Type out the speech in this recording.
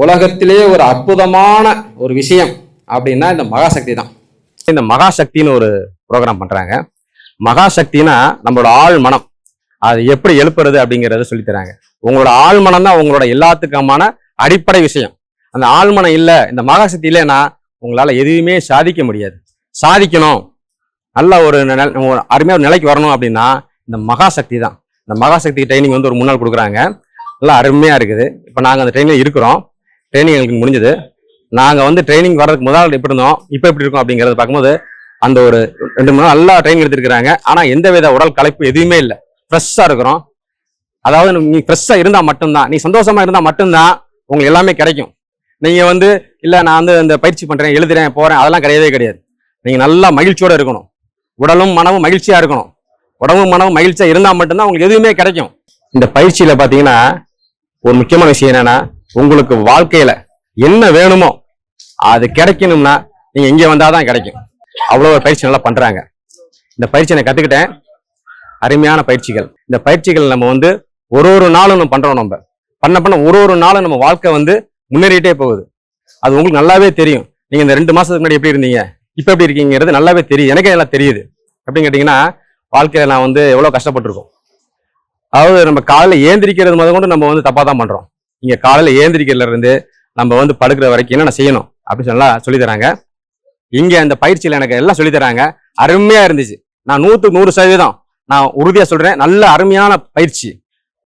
உலகத்திலேயே ஒரு அற்புதமான ஒரு விஷயம் அப்படின்னா இந்த மகாசக்தி தான். இந்த மகாசக்தின்னு ஒரு ப்ரோக்ராம் பண்றாங்க. மகாசக்தினா நம்மளோட ஆழ் மனம், அது எப்படி எழுப்புறது அப்படிங்கிறத சொல்லி தராங்க. உங்களோட ஆழ் மனம் தான் உங்களோட எல்லாத்துக்குமான அடிப்படை விஷயம். அந்த ஆழ்மனம் இல்லை, இந்த மகாசக்தி இல்லைன்னா உங்களால எதுவுமே சாதிக்க முடியாது. சாதிக்கணும், நல்ல ஒரு அருமையான ஒரு நிலைக்கு வரணும் அப்படின்னா இந்த மகாசக்தி தான். இந்த மகாசக்தி ட்ரைனிங் வந்து ஒரு 3 நாள் கொடுக்குறாங்க. நல்லா அருமையா இருக்குது. இப்போ நாங்கள் அந்த ட்ரைனிங் இருக்கிறோம். ட்ரைனிங் எங்களுக்கு முடிஞ்சது. நாங்கள் வந்து ட்ரைனிங் வர்றதுக்கு முதல் எப்படி இருந்தோம், இப்போ எப்படி இருக்கும் அப்படிங்கிறத பார்க்கும்போது அந்த ஒரு 2 மணி நேரம் நல்லா ட்ரைனிங் எடுத்துருக்காங்க. ஆனால் எந்த வித உடல் களைப்பு எதுவுமே இல்லை. ஃப்ரெஷ்ஷாக இருக்கிறோம். அதாவது நீ ஃப்ரெஷ்ஷாக இருந்தால் மட்டும்தான், நீ சந்தோஷமா இருந்தால் மட்டும்தான் உங்களுக்கு எல்லாமே கிடைக்கும். நீங்கள் வந்து இல்லை நான் வந்து இந்த பயிற்சி பண்ணுறேன், எழுதுறேன், போகிறேன், அதெல்லாம் கிடையவே கிடையாது. நீங்கள் நல்லா மகிழ்ச்சியோடு இருக்கணும். உடலும் மனமும் மகிழ்ச்சியாக இருக்கணும். உடம்பும் மனமும் மகிழ்ச்சியாக இருந்தால் மட்டும்தான் உங்களுக்கு எதுவுமே கிடைக்கும். இந்த பயிற்சியில் பார்த்தீங்கன்னா ஒரு முக்கியமான விஷயம் என்னன்னா, உங்களுக்கு வாழ்க்கையில் என்ன வேணுமோ அது கிடைக்கணும்னா நீங்கள் இங்கே வந்தால் தான் கிடைக்கும். அவ்வளோ ஒரு பயிற்சி நல்லா பண்ணுறாங்க. இந்த பயிற்சி நான் கற்றுக்கிட்டேன். அருமையான பயிற்சிகள். இந்த பயிற்சிகள் நம்ம வந்து ஒரு நாளும் நம்ம பண்ணுறோம். நம்ம பண்ண ஒரு நாளும் நம்ம வாழ்க்கை வந்து முன்னேறிட்டே போகுது. அது உங்களுக்கு நல்லாவே தெரியும். நீங்கள் இந்த 2 மாதத்துக்கு முன்னாடி எப்படி இருந்தீங்க, இப்போ எப்படி இருக்கீங்கிறது நல்லாவே தெரியும். எனக்கே எல்லாம் தெரியுது. எப்படின்னு கேட்டிங்கன்னா, வாழ்க்கையில் நான் வந்து எவ்வளோ கஷ்டப்பட்டிருக்கோம். அதாவது நம்ம காலையில் ஏந்திரிக்கிறது முதல் கொண்டு நம்ம வந்து தப்பாக தான் பண்ணுறோம். இங்கே காலையில் ஏந்திரிக்கிறதுல இருந்து நம்ம வந்து படுக்கிற வரைக்கும் என்னென்ன செய்யணும் அப்படின்னு சொல்லித்தராங்க. இங்கே அந்த பயிற்சியில் எனக்கு எல்லாம் சொல்லித்தராங்க. அருமையாக இருந்துச்சு. நான் 100% நான் உறுதியாக சொல்கிறேன், நல்ல அருமையான பயிற்சி.